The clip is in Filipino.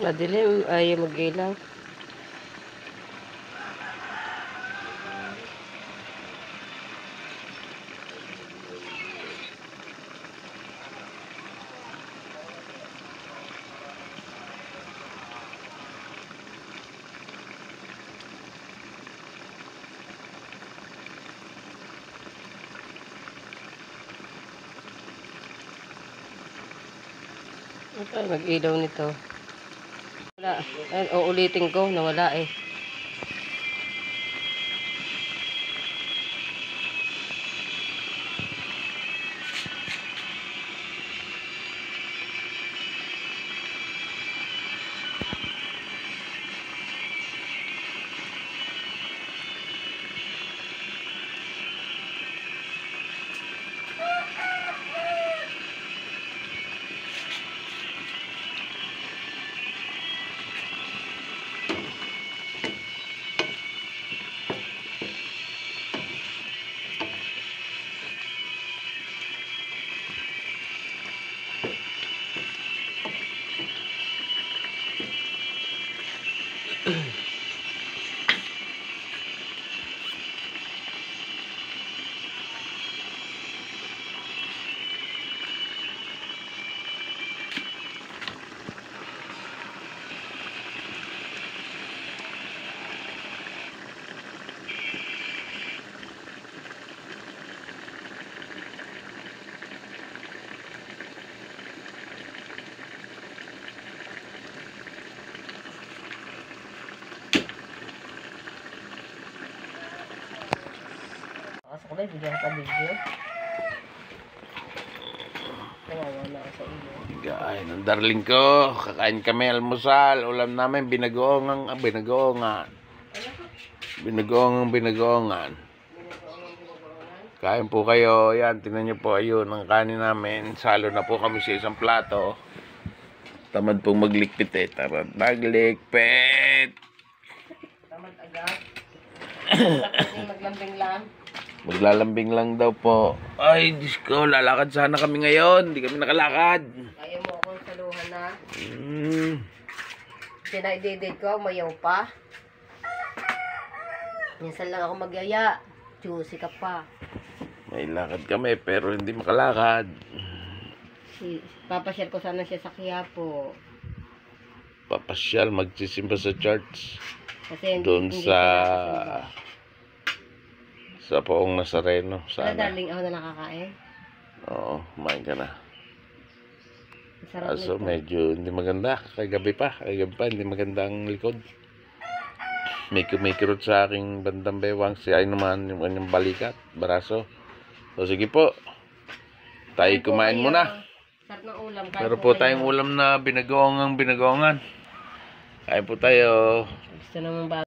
Madilim, ayaw mag-ilaw. Ay, mag-ilaw nito. Wala. Ay, uulitin ko, nawala eh. Pasok na, bigyan ka video. Nawawala ako sa iyo. Kain ng darling ko. Kakain kami almusal. Ulam namin binagoongan. Binagoongan. Kain po kayo. Yan, tingnan nyo po. Ayun, ang kanin namin. Salo na po kami sa isang plato. Tamad pong maglikpit eh. Tamad maglikpit. Tamad agad. Maglambing lang. Maglalambing lang daw po. Ay, Diyos ko, lalakad sana kami ngayon. Hindi kami nakalakad. Kaya mo akong saluhan na. Sinaididid ko, mayaw pa. Minsan lang ako magyaya. Juicy ka pa. May lakad kami, pero hindi makalakad. Papasyal ko sana siya sa Quiapo. Papasyal, magsisimba sa church. Kasi Doon hindi sa... sila Poong Nazareno. Sana. Sana. Darling, ako na nakakain. Oo, kumain ka na. Sarap Kaso nito. medyo hindi maganda. Kagabi pa, hindi maganda ang likod. May kumikirot sa aking bandang bewang. Si ay naman yung kanyang balikat, baraso. So sige po. Tayo kumain muna. Sarap ng ulam. Pero po tayong ulam na binagoongan. Kain po tayo. Gusto namang